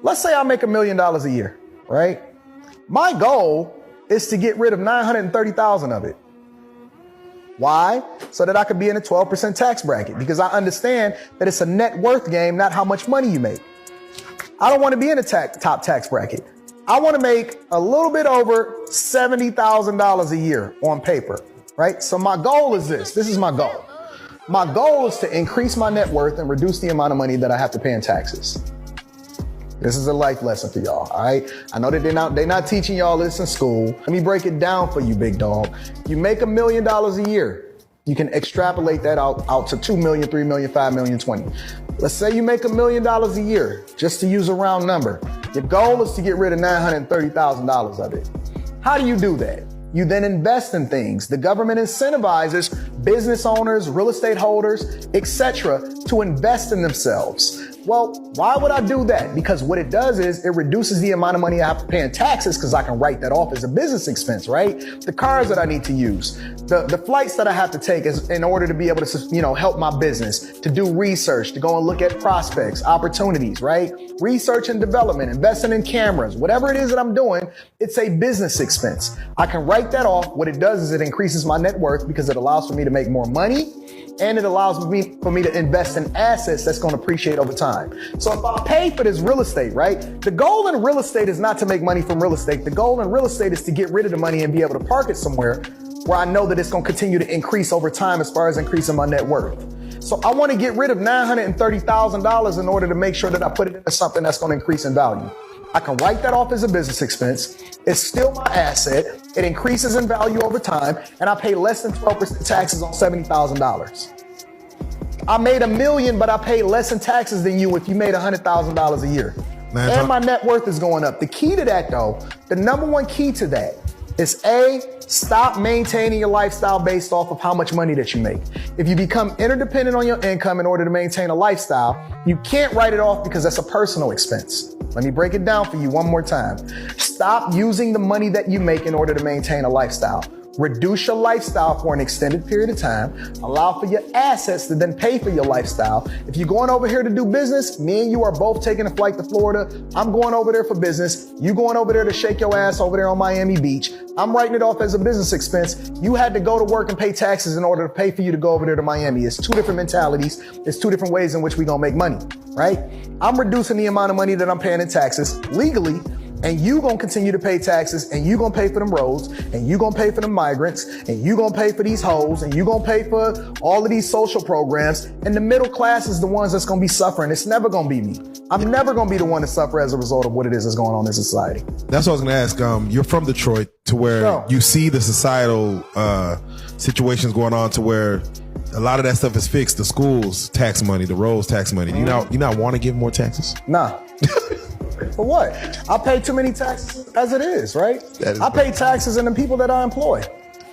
let's say I make $1 million a year, right? My goal is to get rid of 930,000 of it. Why? So that I could be in a 12% tax bracket, because I understand that it's a net worth game, not how much money you make. I don't want to be in a top tax bracket. I want to make a little bit over $70,000 a year on paper, right? So my goal is this. This is my goal. My goal is to increase my net worth and reduce the amount of money that I have to pay in taxes. This is a life lesson for y'all, all right? I know that they're not teaching y'all this in school. Let me break it down for you, big dog. You make $1 million a year. You can extrapolate that out to 2 million, 3 million, 5 million, 20. Let's say you make $1 million a year, just to use a round number. Your goal is to get rid of $930,000 of it. How do you do that? You then invest in things. The government incentivizes business owners, real estate holders, etc., to invest in themselves. Well, why would I do that? Because what it does is it reduces the amount of money I have to pay in taxes, because I can write that off as a business expense, right? The cars that I need to use, the flights that I have to take is in order to be able to, help my business, to do research, to go and look at prospects, opportunities, right? Research and development, investing in cameras, whatever it is that I'm doing, it's a business expense. I can write that off. What it does is it increases my net worth, because it allows for me to make more money, and it allows for me to invest in assets that's going to appreciate over time. So if I pay for this real estate, right? The goal in real estate is not to make money from real estate. The goal in real estate is to get rid of the money and be able to park it somewhere where I know that it's going to continue to increase over time as far as increasing my net worth. So I want to get rid of $930,000 in order to make sure that I put it into something that's going to increase in value. I can write that off as a business expense. It's still my asset. It increases in value over time, and I pay less than 12% taxes on $70,000. I made $1 million, but I paid less in taxes than you if you made $100,000 a year. And my net worth is going up. The key to that, though, the number one key to that is stop maintaining your lifestyle based off of how much money that you make. If you become interdependent on your income in order to maintain a lifestyle, you can't write it off because that's a personal expense. Let me break it down for you one more time. Stop using the money that you make in order to maintain a lifestyle. Reduce your lifestyle for an extended period of time. Allow for your assets to then pay for your lifestyle. If you're going over here to do business, me and you are both taking a flight to Florida. I'm going over there for business. You going over there to shake your ass over there on Miami Beach. I'm writing it off as a business expense. You had to go to work and pay taxes in order to pay for you to go over there to Miami. It's two different mentalities. It's two different ways in which we're going to make money, right? I'm reducing the amount of money that I'm paying in taxes legally, and you gonna continue to pay taxes, and you gonna pay for them roads, and you gonna pay for the migrants, and you gonna pay for these hoes, and you gonna pay for all of these social programs, and the middle class is the ones that's gonna be suffering. It's never gonna be me. I'm never gonna be the one to suffer as a result of what it is that's going on in society. That's what I was gonna ask. You're from Detroit, to where you see the societal situations going on, to where a lot of that stuff is fixed. The schools tax money, the roads tax money. You not want to give more taxes? Nah. For what? I pay too many taxes as it is, right? I pay taxes in the people that I employ.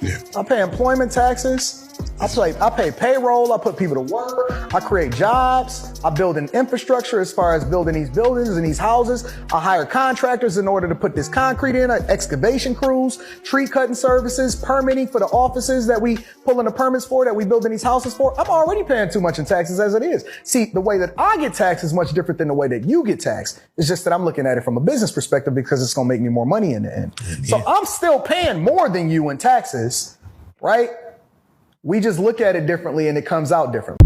Yeah. I pay employment taxes. I pay payroll. I put people to work. I create jobs. I build an infrastructure as far as building these buildings and these houses. I hire contractors in order to put this concrete in, excavation crews, tree cutting services, permitting for the offices that we pull in the permits for, that we building these houses for. I'm already paying too much in taxes as it is. See, the way that I get taxed is much different than the way that you get taxed. It's just that I'm looking at it from a business perspective, because it's going to make me more money in the end. Yeah. So I'm still paying more than you in taxes, right? We just look at it differently, and it comes out differently.